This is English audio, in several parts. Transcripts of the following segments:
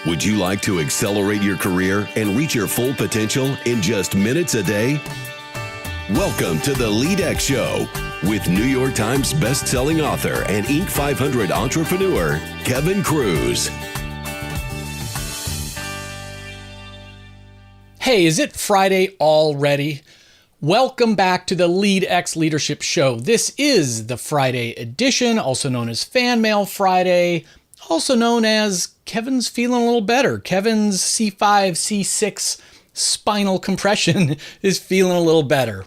Would you like to accelerate your career and reach your full potential in just minutes a day? Welcome to the LEADx Show with New York Times best-selling author and Inc. 500 entrepreneur, Kevin Kruse. Hey, is it Friday already? Welcome back to the LEADx Leadership Show. This is the Friday edition, also known as Fan Mail Friday, also known as Kevin's feeling a little better. Kevin's C5, C6 spinal compression is feeling a little better.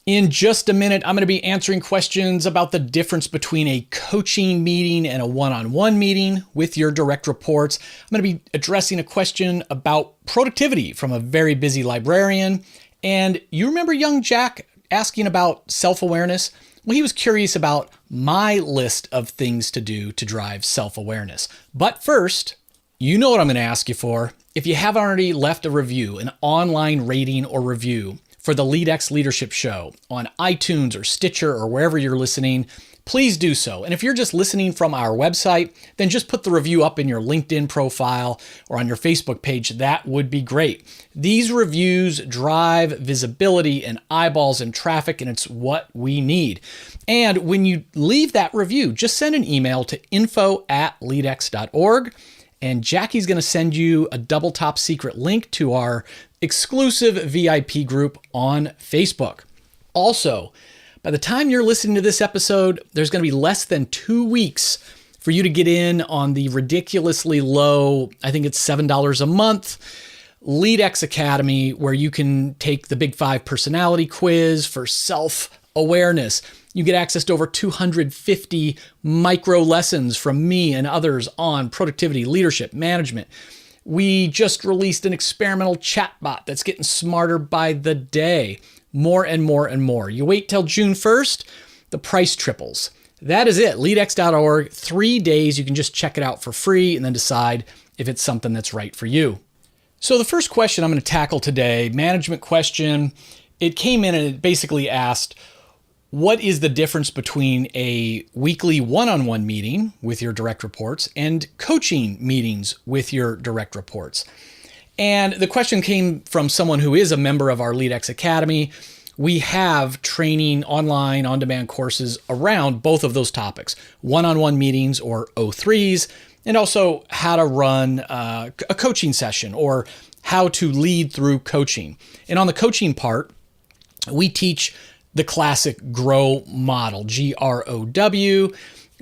In just a minute, I'm going to be answering questions about the difference between a coaching meeting and a one-on-one meeting with your direct reports. I'm going to be addressing a question about productivity from a very busy librarian. And you remember young Jack asking about self-awareness? Well, he was curious about my list of things to do to drive self-awareness. But first, you know what I'm going to ask you for. If you haven't already left a review, an online rating or review for the LEADx Leadership Show on iTunes or Stitcher or wherever you're listening, please do so. And if you're just listening from our website, then just put the review up in your LinkedIn profile or on your Facebook page. That would be great. These reviews drive visibility and eyeballs and traffic, and it's what we need. And when you leave that review, just send an email to info@leadx.org, and Jackie's going to send you a double top secret link to our exclusive VIP group on Facebook. Also, by the time you're listening to this episode, there's going to be less than 2 weeks for you to get in on the ridiculously low, I think it's $7 a month, LEADx Academy, where you can take the Big 5 personality quiz for self-awareness. You get access to over 250 micro lessons from me and others on productivity, leadership, management. We just released an experimental chatbot that's getting smarter by the day. More and more and more. You wait till June 1st, the price triples. That is it, leadx.org. 3 days, you can just check it out for free and then decide if it's something that's right for you. So the first question I'm going to tackle today, management question, it came in and it basically asked, what is the difference between a weekly one-on-one meeting with your direct reports and coaching meetings with your direct reports? And the question came from someone who is a member of our LEADx Academy. We have training online, on-demand courses around both of those topics, one-on-one meetings or O3s, and also how to run a coaching session or how to lead through coaching. And on the coaching part, we teach the classic GROW model, GROW,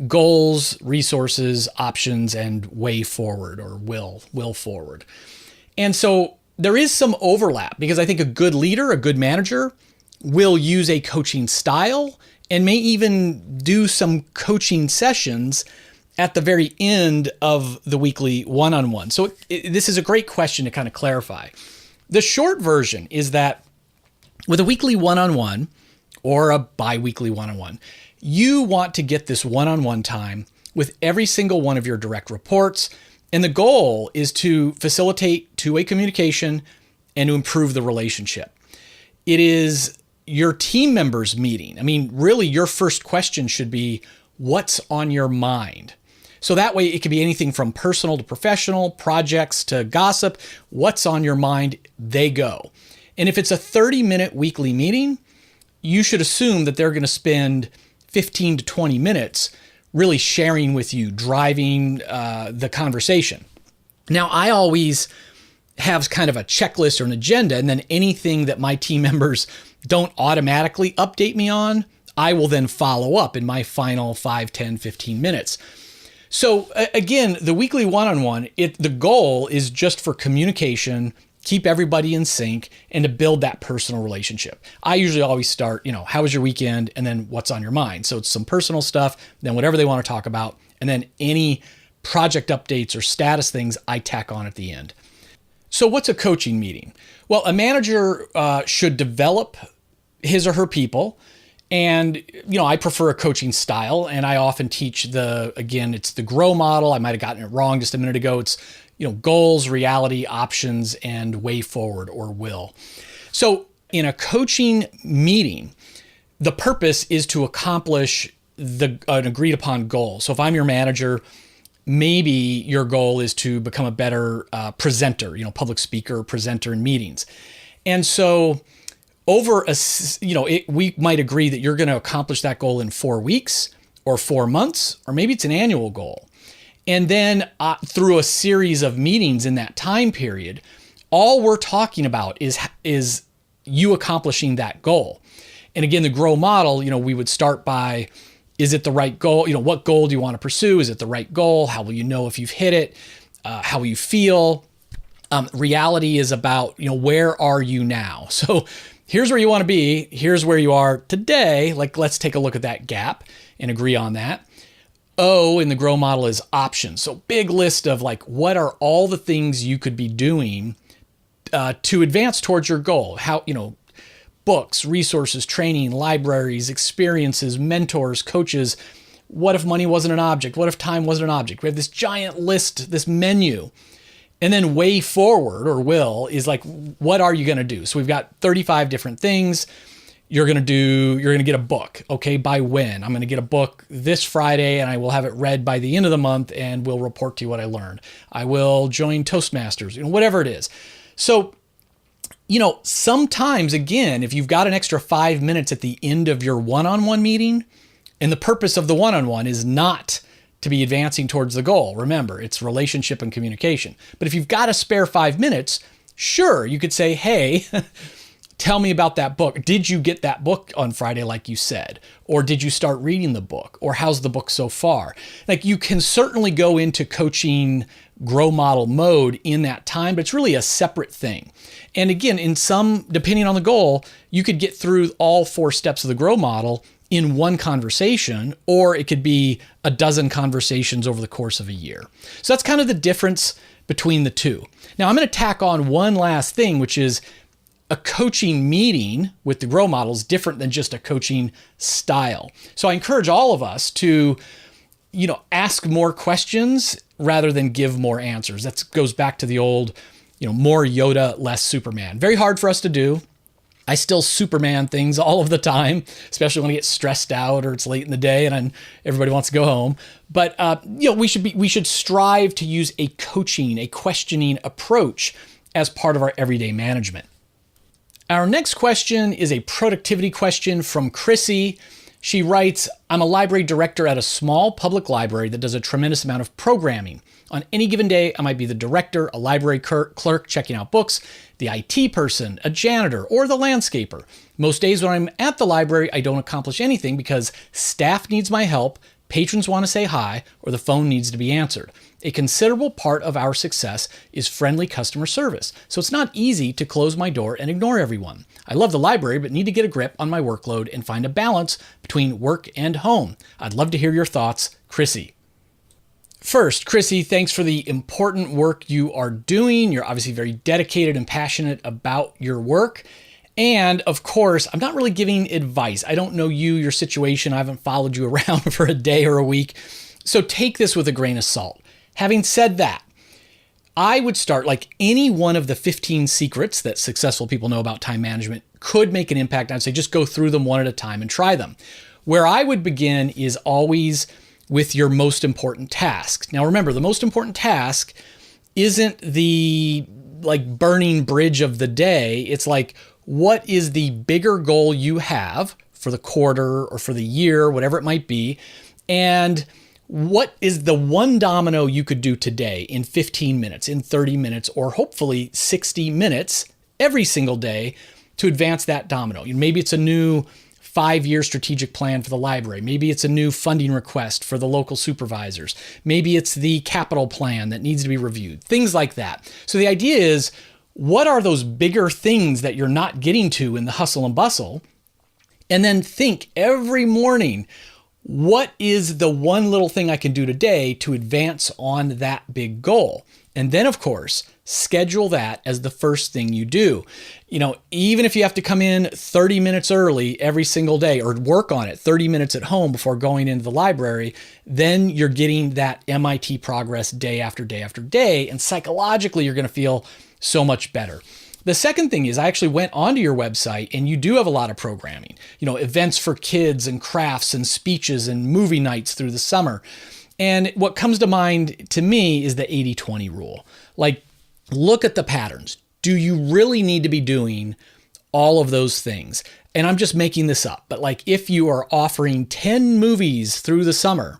goals, resources, options, and way forward or will forward. And so there is some overlap because I think a good leader, a good manager will use a coaching style and may even do some coaching sessions at the very end of the weekly one-on-one. So this is a great question to kind of clarify. The short version is that with a weekly one-on-one or a bi-weekly one-on-one, you want to get this one-on-one time with every single one of your direct reports. And the goal is to facilitate two-way communication and to improve the relationship. It is your team members meeting. I mean, really, your first question should be, what's on your mind? So that way it could be anything from personal to professional, projects to gossip. What's on your mind? They go. And if it's a 30-minute weekly meeting, you should assume that they're going to spend 15 to 20 minutes really sharing with you, driving the conversation. Now, I always have kind of a checklist or an agenda, and then anything that my team members don't automatically update me on, I will then follow up in my final 5, 10, 15 minutes. So again, the weekly one-on-one, the goal is just for communication, keep everybody in sync, and to build that personal relationship. I usually always start, how was your weekend? And then what's on your mind? So it's some personal stuff, then whatever they want to talk about, and then any project updates or status things I tack on at the end. So what's a coaching meeting? Well, a manager should develop his or her people. And, I prefer a coaching style, and I often teach it's the GROW model. I might have gotten it wrong just a minute ago. It's, goals, reality, options, and way forward or will. So in a coaching meeting, the purpose is to accomplish an agreed upon goal. So if I'm your manager, maybe your goal is to become a better presenter, public speaker, presenter in meetings. And so we might agree that you're going to accomplish that goal in 4 weeks or 4 months, or maybe it's an annual goal. And then through a series of meetings in that time period, all we're talking about is you accomplishing that goal. And again, the GROW model, we would start by, is it the right goal? What goal do you want to pursue? Is it the right goal? How will you know if you've hit it? How will you feel? Reality is about, where are you now? So here's where you want to be. Here's where you are today. Let's take a look at that gap and agree on that. O in the GROW model is options. So big list of what are all the things you could be doing to advance towards your goal? How, books, resources, training, libraries, experiences, mentors, coaches. What if money wasn't an object? What if time wasn't an object? We have this giant list, this menu. And then way forward, or will, is what are you going to do? So we've got 35 different things. You're going to get a book. Okay, by when? I'm going to get a book this Friday and I will have it read by the end of the month and we'll report to you what I learned. I will join Toastmasters, whatever it is. So, sometimes, again, if you've got an extra 5 minutes at the end of your one-on-one meeting, and the purpose of the one-on-one is not to be advancing towards the goal. Remember, it's relationship and communication. But if you've got a spare 5 minutes, sure, you could say, hey, tell me about that book. Did you get that book on Friday like you said? Or did you start reading the book? Or how's the book so far? You can certainly go into coaching GROW model mode in that time, but it's really a separate thing. And again, depending on the goal, you could get through all 4 steps of the GROW model in one conversation, or it could be a dozen conversations over the course of a year. So that's kind of the difference between the two. Now I'm going to tack on one last thing, which is a coaching meeting with the GROW model is different than just a coaching style. So I encourage all of us to, ask more questions rather than give more answers. That goes back to the old, more Yoda, less Superman. Very hard for us to do. I still Superman things all of the time, especially when I get stressed out or it's late in the day and everybody wants to go home. But we should strive to use a coaching, a questioning approach as part of our everyday management. Our next question is a productivity question from Kruse. She writes, I'm a library director at a small public library that does a tremendous amount of programming. On any given day, I might be the director, a library clerk checking out books, the IT person, a janitor, or the landscaper. Most days when I'm at the library, I don't accomplish anything because staff needs my help, patrons want to say hi, or the phone needs to be answered. A considerable part of our success is friendly customer service, so it's not easy to close my door and ignore everyone. I love the library, but need to get a grip on my workload and find a balance between work and home. I'd love to hear your thoughts, Kruse. First, Kruse, thanks for the important work you are doing. You're obviously very dedicated and passionate about your work. And of course, I'm not really giving advice. I don't know you, your situation. I haven't followed you around for a day or a week. So take this with a grain of salt. Having said that, I would start like any one of the 15 secrets that successful people know about time management could make an impact. I'd say just go through them one at a time and try them. Where I would begin is always with your most important task. Now remember, the most important task isn't the burning bridge of the day. It's what is the bigger goal you have for the quarter or for the year, whatever it might be, and what is the one domino you could do today in 15 minutes, in 30 minutes, or hopefully 60 minutes every single day to advance that domino? Maybe it's a new 5-year strategic plan for the library. Maybe it's a new funding request for the local supervisors. Maybe it's the capital plan that needs to be reviewed, things like that. So the idea is, what are those bigger things that you're not getting to in the hustle and bustle? And then think every morning, what is the one little thing I can do today to advance on that big goal? And then, of course, schedule that as the first thing you do. Even if you have to come in 30 minutes early every single day or work on it 30 minutes at home before going into the library, then you're getting that MIT progress day after day after day. And psychologically, you're going to feel so much better. The second thing is I actually went onto your website and you do have a lot of programming, events for kids and crafts and speeches and movie nights through the summer. And what comes to mind to me is the 80-20 rule. Like, look at the patterns. Do you really need to be doing all of those things? And I'm just making this up, but like if you are offering 10 movies through the summer,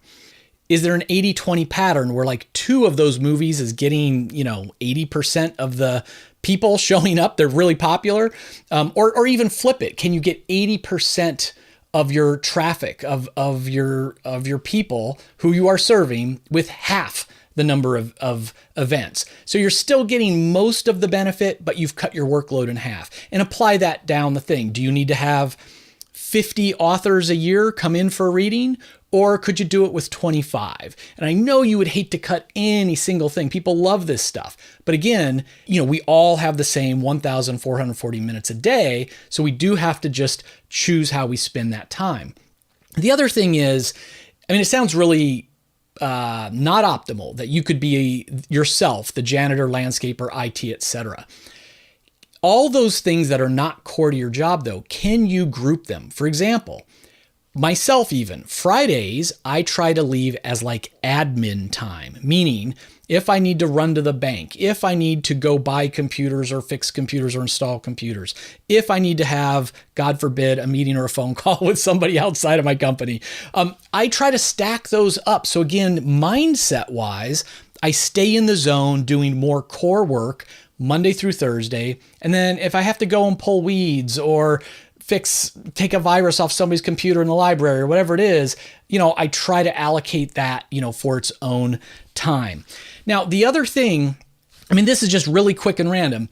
is there an 80-20 pattern where like 2 of those movies is getting, 80% of the people showing up? They're really popular. Or even flip it. Can you get 80% of your traffic, of your people who you are serving with half the number of events? So you're still getting most of the benefit, but you've cut your workload in half. And apply that down the thing. Do you need to have 50 authors a year come in for a reading? Or could you do it with 25? And I know you would hate to cut any single thing. People love this stuff. But again, we all have the same 1,440 minutes a day. So we do have to just choose how we spend that time. The other thing is, it sounds really not optimal that you could be yourself, the janitor, landscaper, IT, etc. All those things that are not core to your job, though, can you group them? For example, myself even, Fridays, I try to leave as like admin time, meaning if I need to run to the bank, if I need to go buy computers or fix computers or install computers, if I need to have, God forbid, a meeting or a phone call with somebody outside of my company, I try to stack those up. So again, mindset-wise, I stay in the zone doing more core work Monday through Thursday. And then if I have to go and pull weeds or take a virus off somebody's computer in the library or whatever it is, I try to allocate that, for its own time. Now, the other thing, this is just really quick and random.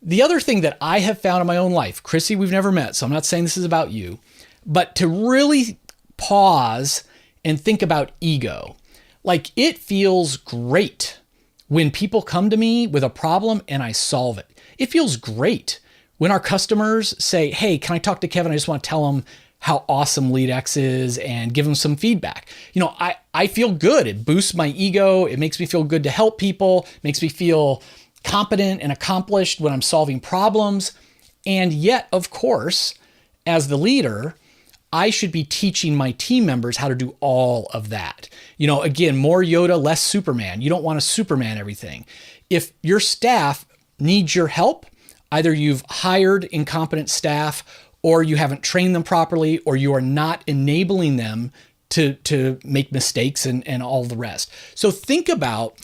The other thing that I have found in my own life, Kruse, we've never met, so I'm not saying this is about you, but to really pause and think about ego. Like, it feels great when people come to me with a problem and I solve it. It feels great when our customers say, hey, can I talk to Kevin? I just want to tell him how awesome LEADx is and give him some feedback. I feel good. It boosts my ego. It makes me feel good to help people, makes me feel competent and accomplished when I'm solving problems. And yet, of course, as the leader, I should be teaching my team members how to do all of that. Again, more Yoda, less Superman. You don't want to Superman everything. If your staff needs your help, either you've hired incompetent staff or you haven't trained them properly, or you are not enabling them to make mistakes and all the rest. So think about,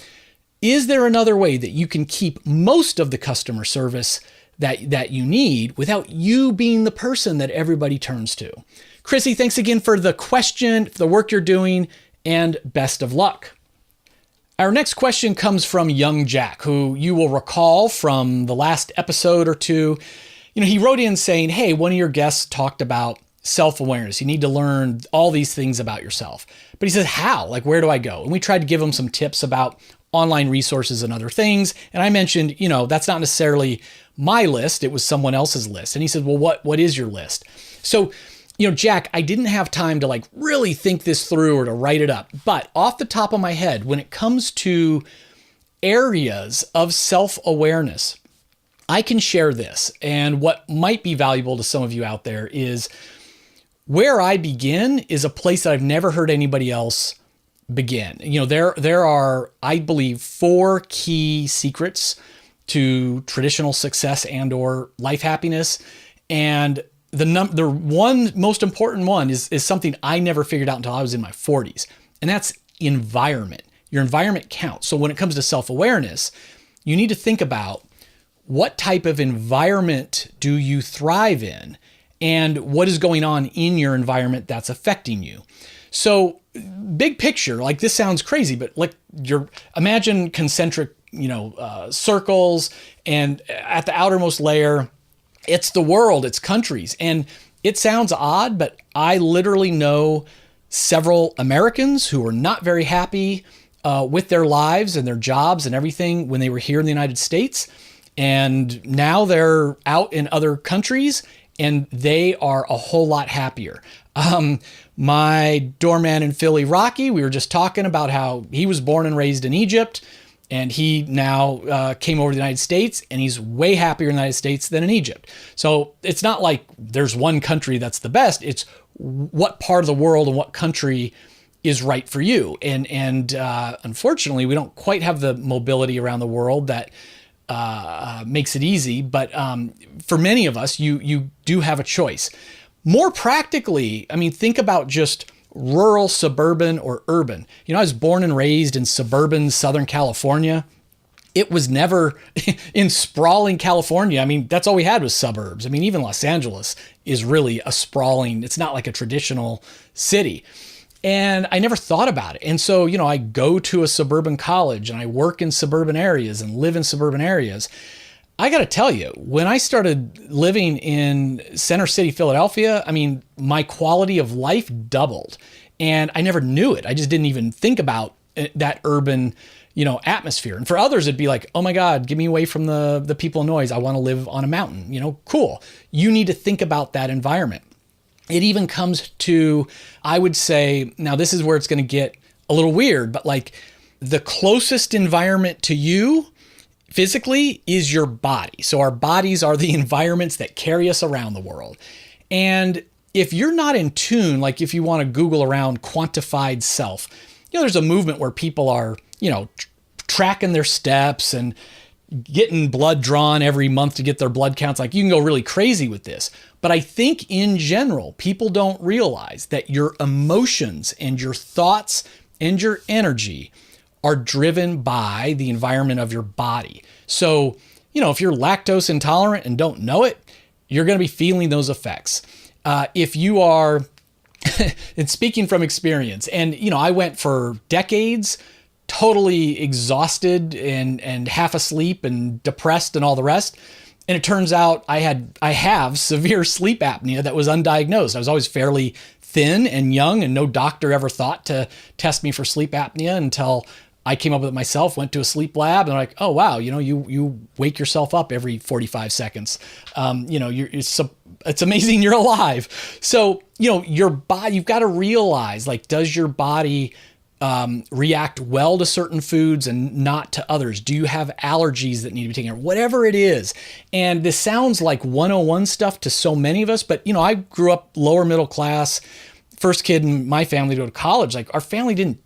is there another way that you can keep most of the customer service that you need without you being the person that everybody turns to? Kruse, thanks again for the question, for the work you're doing, and best of luck. Our next question comes from young Jack, who you will recall from the last episode or two. He wrote in saying, hey, one of your guests talked about self-awareness. You need to learn all these things about yourself. But he says, how? Like, where do I go? And we tried to give him some tips about online resources and other things. And I mentioned, that's not necessarily my list. It was someone else's list. And he said, well, what is your list? So, Jack, I didn't have time to like really think this through or to write it up. But off the top of my head, when it comes to areas of self-awareness, I can share this. And what might be valuable to some of you out there is where I begin is a place that I've never heard anybody else begin. There are, I believe, 4 key secrets to traditional success and or life happiness. And the one most important one is something I never figured out until I was in my 40s. And that's environment. Your environment counts. So when it comes to self-awareness, you need to think about what type of environment do you thrive in and what is going on in your environment that's affecting you. So big picture, like this sounds crazy, but like imagine concentric, circles, and at the outermost layer, it's the world, it's countries. And it sounds odd, but I literally know several Americans who were not very happy with their lives and their jobs and everything when they were here in the United States. And now they're out in other countries and they are a whole lot happier. My doorman in Philly, Rocky, we were just talking about how he was born and raised in Egypt, and he now came over to the United States, and he's way happier in the United States than in Egypt. So it's not like there's one country that's the best. It's what part of the world and what country is right for you. And unfortunately, we don't quite have the mobility around the world that makes it easy. But for many of us, you do have a choice. More practically, I mean, think about just rural, suburban, or urban. I was born and raised in suburban Southern California. It was never in sprawling California. I mean, that's all we had was suburbs. I mean, even Los Angeles is really a sprawling, it's not like a traditional city. And I never thought about it. And so, I go to a suburban college and I work in suburban areas and live in suburban areas. I got to tell you, when I started living in Center City, Philadelphia, I mean, my quality of life doubled and I never knew it. I just didn't even think about that urban atmosphere. And for others, it'd be like, oh my God, get me away from the people and noise. I want to live on a mountain, cool. You need to think about that environment. It even comes to, I would say, now this is where it's going to get a little weird, but like the closest environment to you physically is your body. So our bodies are the environments that carry us around the world. And if you're not in tune, like if you want to Google around quantified self, there's a movement where people are tracking their steps and getting blood drawn every month to get their blood counts. Like you can go really crazy with this. But I think in general, people don't realize that your emotions and your thoughts and your energy are driven by the environment of your body. So, if you're lactose intolerant and don't know it, you're going to be feeling those effects. If you are, and speaking from experience, and, I went for decades totally exhausted and half asleep and depressed and all the rest. And it turns out I have severe sleep apnea that was undiagnosed. I was always fairly thin and young and no doctor ever thought to test me for sleep apnea until I came up with it myself, went to a sleep lab and like, oh, wow, you wake yourself up every 45 seconds. It's amazing you're alive. So, your body, you've got to realize, like, does your body react well to certain foods and not to others? Do you have allergies that need to be taken care of? Whatever it is. And this sounds like 101 stuff to so many of us, but I grew up lower middle class, first kid in my family to go to college. Like our family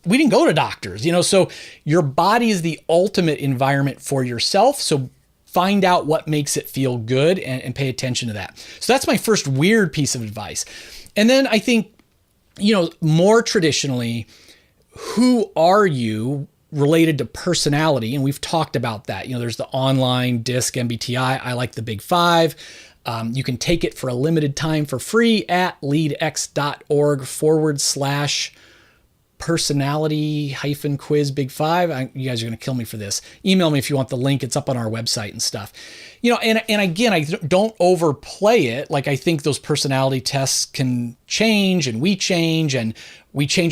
we didn't go to doctors, so your body is the ultimate environment for yourself. So find out what makes it feel good and pay attention to that. So that's my first weird piece of advice. And then I think, more traditionally, who are you related to personality? And we've talked about that. There's the online DISC MBTI. I like the big five. You can take it for a limited time for free at leadx.org/personality-quiz big five. You guys are going to kill me for this. Email me if you want the link. It's up on our website and stuff. And again, I don't overplay it. Like I think those personality tests can change and we change our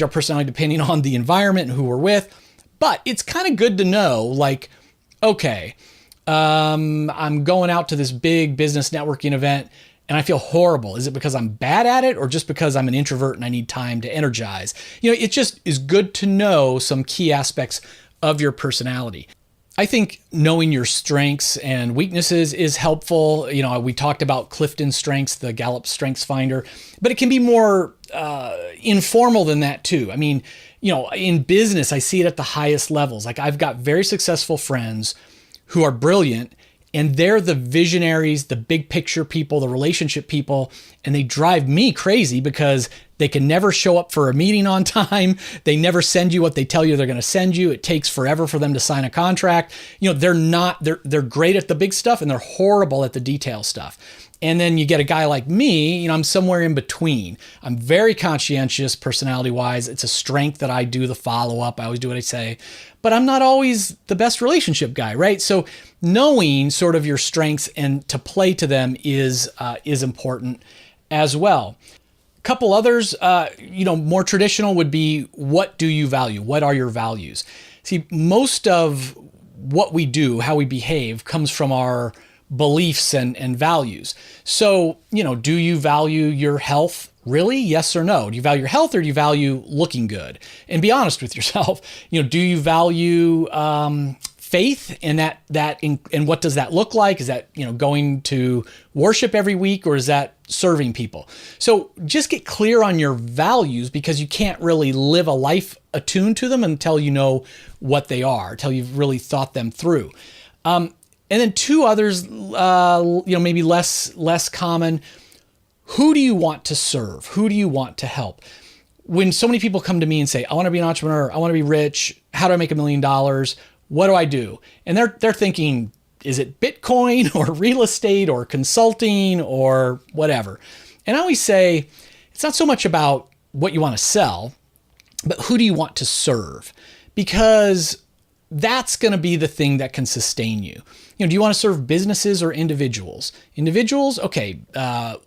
personality depending on the environment and who we're with. But it's kind of good to know, like, okay, I'm going out to this big business networking event and I feel horrible. Is it because I'm bad at it or just because I'm an introvert and I need time to energize? It just is good to know some key aspects of your personality. I think knowing your strengths and weaknesses is helpful. We talked about Clifton Strengths, the Gallup Strengths Finder, but it can be more informal than that too. I mean, in business, I see it at the highest levels. Like I've got very successful friends who are brilliant and they're the visionaries, the big picture people, the relationship people, and they drive me crazy because they can never show up for a meeting on time. They never send you what they tell you they're going to send you. It takes forever for them to sign a contract. They're great at the big stuff and they're horrible at the detail stuff. And then you get a guy like me, I'm somewhere in between. I'm very conscientious personality-wise. It's a strength that I do the follow-up. I always do what I say, but I'm not always the best relationship guy, right? So knowing sort of your strengths and to play to them is important as well. A couple others, more traditional would be, what do you value? What are your values? See, most of what we do, how we behave, comes from our beliefs and values. So, do you value your health? Really? Yes or no? Do you value your health or do you value looking good? And be honest with yourself. Do you value faith in and what does that look like? Is that, going to worship every week, or is that serving people? So just get clear on your values, because you can't really live a life attuned to them until you know what they are, until you've really thought them through. And then two others, maybe less common. Who do you want to serve? Who do you want to help? When so many people come to me and say, I want to be an entrepreneur, I want to be rich, how do I make $1 million? What do I do? And they're thinking, is it Bitcoin or real estate or consulting or whatever? And I always say, it's not so much about what you want to sell, but who do you want to serve? Because that's going to be the thing that can sustain you. Do you want to serve businesses or individuals? Individuals, okay,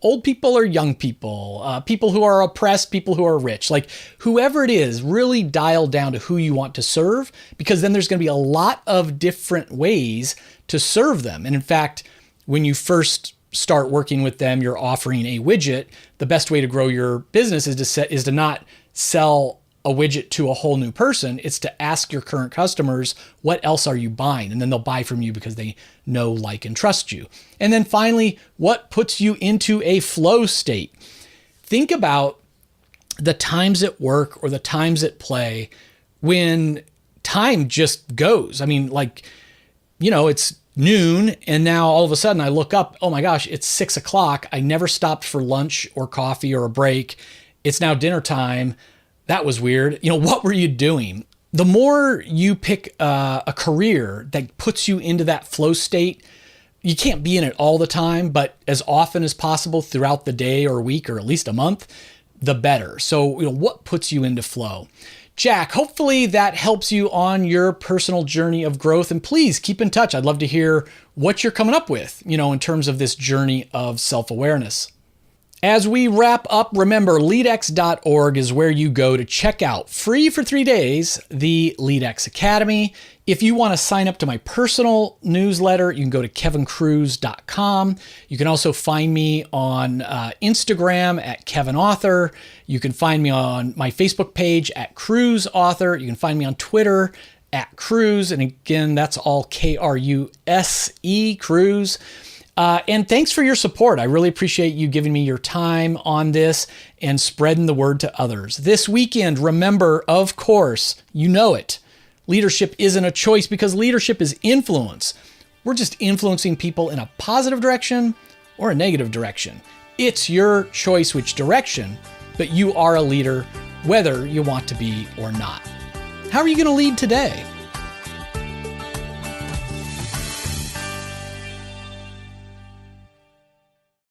old people or young people, people who are oppressed, people who are rich, like whoever it is, really dial down to who you want to serve, because then there's going to be a lot of different ways to serve them. And in fact, when you first start working with them, you're offering a widget. The best way to grow your business is to not sell a widget to a whole new person. It's to ask your current customers, what else are you buying? And then they'll buy from you because they know, like, and trust you. And then finally, what puts you into a flow state? Think about the times at work or the times at play when time just goes. I mean, it's noon and now all of a sudden I look up, oh my gosh, it's 6 o'clock. I never stopped for lunch or coffee or a break. It's now dinner time. That was weird. What were you doing? The more you pick a career that puts you into that flow state, you can't be in it all the time, but as often as possible throughout the day or week or at least a month, the better. So, what puts you into flow? Jack, hopefully that helps you on your personal journey of growth. And please keep in touch. I'd love to hear what you're coming up with, in terms of this journey of self-awareness. As we wrap up, remember, LEADx.org is where you go to check out, free for 3 days, the LEADx Academy. If you want to sign up to my personal newsletter, you can go to kevinkruse.com. You can also find me on Instagram at KevinAuthor. You can find me on my Facebook page at KruseAuthor. You can find me on Twitter at Kruse. And again, that's all Kruse, Kruse. And thanks for your support. I really appreciate you giving me your time on this and spreading the word to others. This weekend, remember, of course, you know it. Leadership isn't a choice, because leadership is influence. We're just influencing people in a positive direction or a negative direction. It's your choice which direction, but you are a leader, whether you want to be or not. How are you going to lead today?